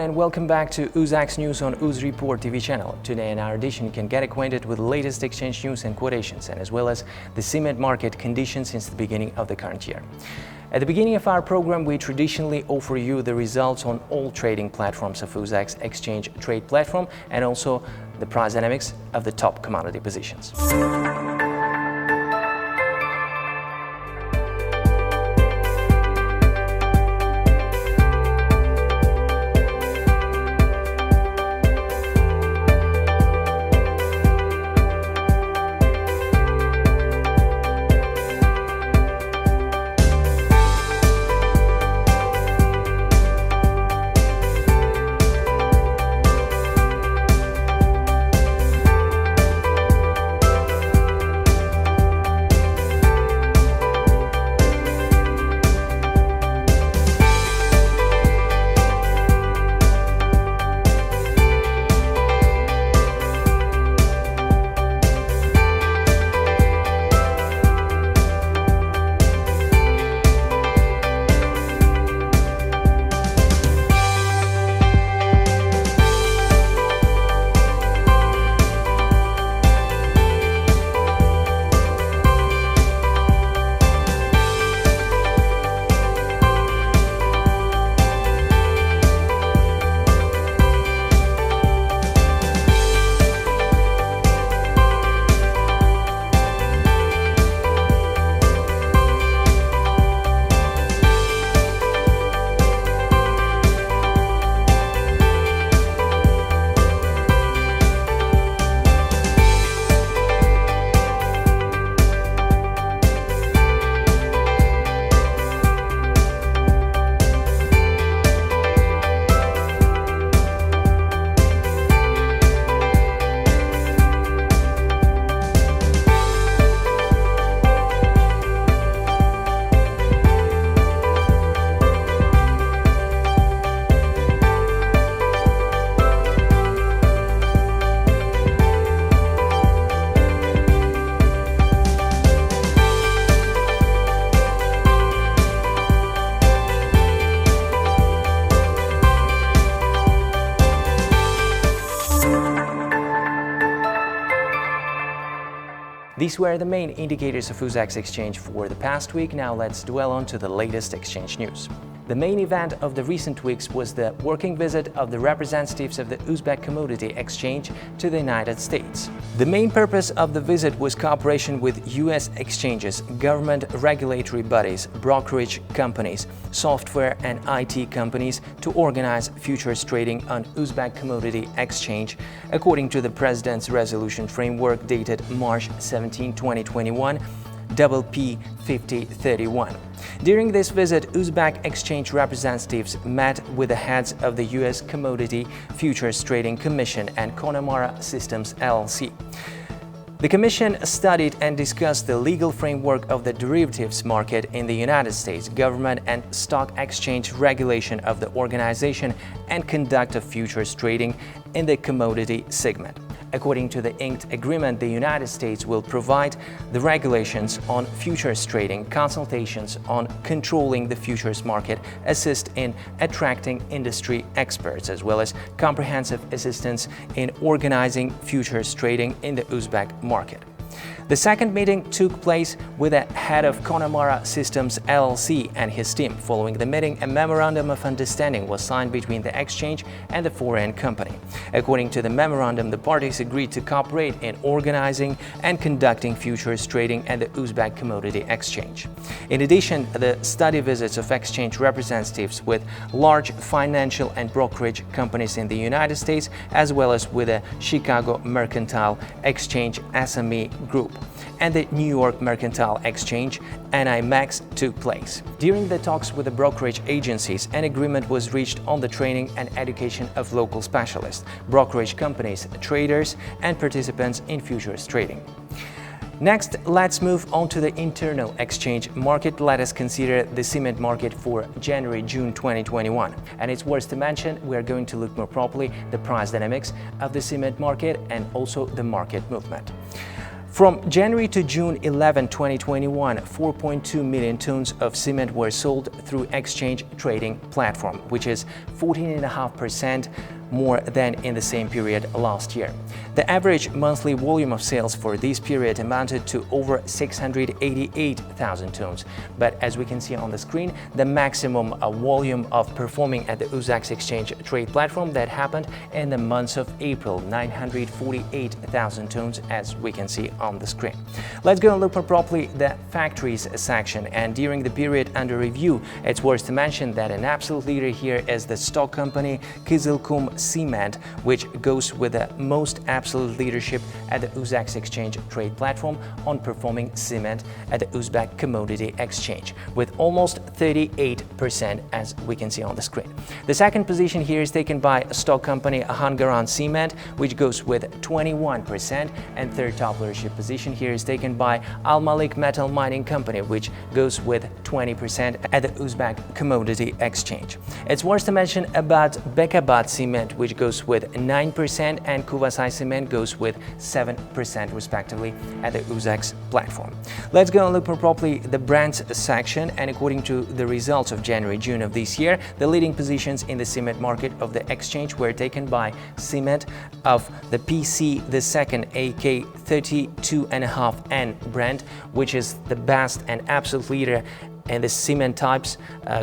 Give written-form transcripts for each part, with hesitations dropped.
and welcome back to UZEX News on UzReport TV channel. Today in our edition you can get acquainted with the latest exchange news and quotations, and as well as the cement market conditions since the beginning of the current year. At the beginning of our program, we traditionally offer you the results on all trading platforms of UZEX exchange trade platform and also the price dynamics of the top commodity positions. These were the main indicators of UZEX exchange for the past week. Now let's dwell on to the latest exchange news. The main event of the recent weeks was the working visit of the representatives of the Uzbek Commodity Exchange to the United States. The main purpose of the visit was cooperation with US exchanges, government regulatory bodies, brokerage companies, software and IT companies to organize futures trading on Uzbek Commodity Exchange, according to the President's resolution framework dated March 17, 2021, WP 5031. During this visit, Uzbek exchange representatives met with the heads of the U.S. Commodity Futures Trading Commission and Connemara Systems LLC. The Commission studied and discussed the legal framework of the derivatives market in the United States, government and stock exchange regulation of the organization, and conduct of futures trading in the commodity segment. According to the inked agreement, the United States will provide the regulations on futures trading, consultations on controlling the futures market, assist in attracting industry experts, as well as comprehensive assistance in organizing futures trading in the Uzbek market. The second meeting took place with the head of Connemara Systems LLC and his team. Following the meeting, a memorandum of understanding was signed between the exchange and the foreign company. According to the memorandum, the parties agreed to cooperate in organizing and conducting futures trading at the Uzbek Commodity Exchange. In addition, the study visits of exchange representatives with large financial and brokerage companies in the United States, as well as with the Chicago Mercantile Exchange SME Group and the New York Mercantile Exchange NYMEX took place. During the talks with the brokerage agencies, an agreement was reached on the training and education of local specialists, brokerage companies, traders, and participants in futures trading. Next, let's move on to the internal exchange market. Let us consider the cement market for January-June 2021. And it's worth to mention, we're going to look more properly the price dynamics of the cement market and also the market movement. From January to June 11, 2021, 4.2 million tons of cement were sold through exchange trading platform, which is 14.5% more than in the same period last year. The average monthly volume of sales for this period amounted to over 688,000 tons. But as we can see on the screen, the maximum volume of performing at the UZEX exchange trade platform that happened in the months of April, 948,000 tons, as we can see on the screen. Let's go and look more properly the factories section. And during the period under review, it's worth to mention that an absolute leader here is the stock company Kızılkum Cement, which goes with the most absolute leadership at the UZEX exchange trade platform on performing cement at the Uzbek Commodity Exchange, with almost 38%, as we can see on the screen. The second position here is taken by stock company Hungaran Cement, which goes with 21%, and third top leadership position here is taken by Al Malik Metal Mining Company, which goes with 20% at the Uzbek Commodity Exchange. It's worth to mention about Bekabad Cement, which goes with 9%, and Kuvasai Cement goes with 7% respectively at the UZEX platform. Let's go and look more properly the brands section, and according to the results of January-June of this year, the leading positions in the cement market of the exchange were taken by cement of the PC the second AK 32.5N brand, which is the best and absolute leader in the cement types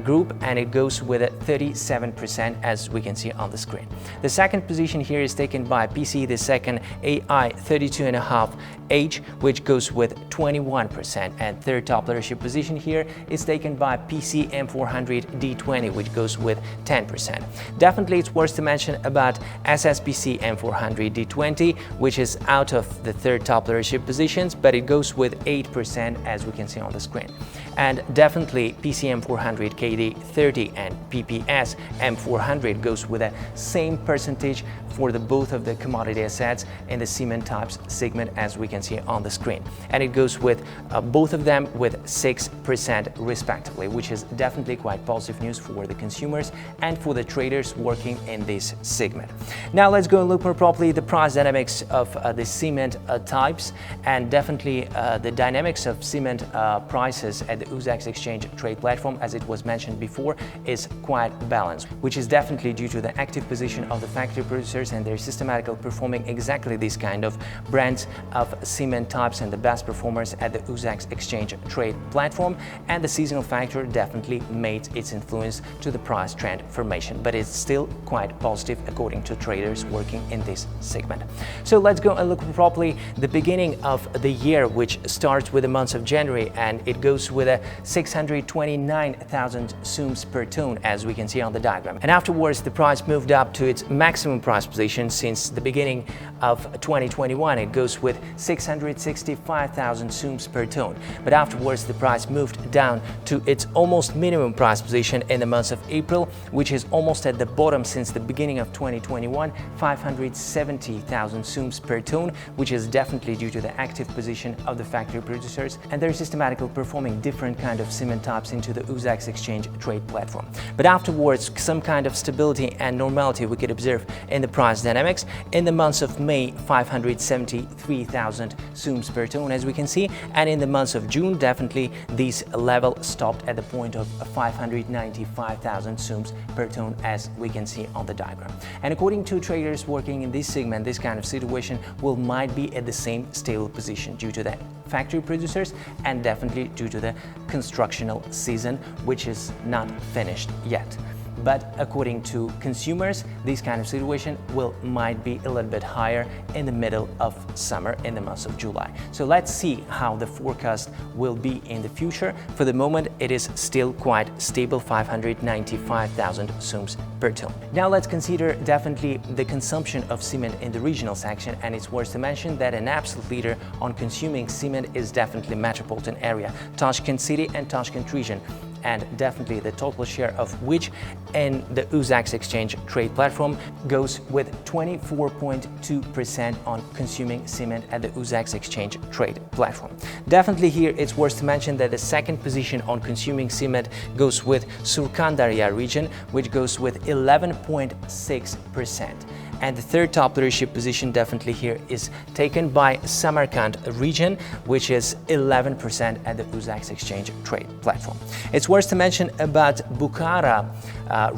group, and it goes with a 37%, as we can see on the screen. The second position here is taken by PC the second AI 32.5H, which goes with 21%, and third top leadership position here is taken by PC M400 D20, which goes with 10%. Definitely it's worth to mention about SSPC M400 D20, which is out of the third top leadership positions, but it goes with 8%, as we can see on the screen. And definitely PCM 400 KD30 and PPS M400 goes with the same percentage for the both of the commodity assets in the cement types segment, as we can see on the screen. And it goes with both of them with 6% respectively, which is definitely quite positive news for the consumers and for the traders working in this segment. Now let's go and look more properly the price dynamics of the cement types, and definitely the dynamics of cement prices at the UZEX exchange trade platform, as it was mentioned before, is quite balanced, which is definitely due to the active position of the factory producers and their systematically performing exactly this kind of brands of cement types and the best performers at the UZEX exchange trade platform. And the seasonal factor definitely made its influence to the price trend formation, but it's still quite positive according to traders working in this segment. So let's go and look properly the beginning of the year, which starts with the month of January, and it goes with a 629,000 sums per ton, as we can see on the diagram. And afterwards the price moved up to its maximum price position since the beginning of 2021. It goes with 665,000 sums per ton. But afterwards the price moved down to its almost minimum price position in the month of April, which is almost at the bottom since the beginning of 2021, 570,000 sums per ton, which is definitely due to the active position of the factory producers and their systematically performing different kind of cement types into the UZEX exchange trade platform. But afterwards some kind of stability and normality we could observe in the price dynamics. In the months of May, 573,000 sums per ton, as we can see, and in the months of June definitely this level stopped at the point of 595,000 sums per ton, as we can see on the diagram. And according to traders working in this segment, this kind of situation might be at the same stable position due to the factory producers and definitely due to the constructional season, which is not finished yet. But according to consumers, this kind of situation might be a little bit higher in the middle of summer in the month of July. So let's see how the forecast will be in the future. For the moment, it is still quite stable, 595,000 sums per ton. Now let's consider definitely the consumption of cement in the regional section, and it's worth to mention that an absolute leader on consuming cement is definitely metropolitan area, Tashkent city and Tashkent region, and definitely the total share of which in the UZEX exchange trade platform goes with 24.2% on consuming cement at the UZEX exchange trade platform. Definitely here it's worth to mention that the second position on consuming cement goes with Surkandarya region, which goes with 11.6%. And the third top leadership position definitely here is taken by Samarkand region, which is 11% at the UZEX exchange trade platform. It's worth to mention about Bukhara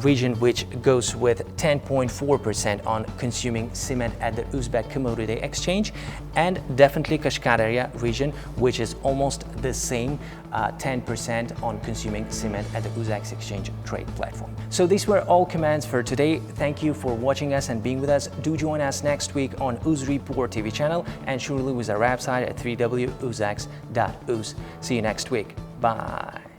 region, which goes with 10.4% on consuming cement at the Uzbek commodity exchange, and definitely Kashkaria region, which is almost the same 10% on consuming cement at the UZEX exchange trade platform. So these were all commands for today. Thank you for watching us and being with us. Do join us next week on UzReport TV channel and surely with our website at www.uzex.uz. See you next week. Bye.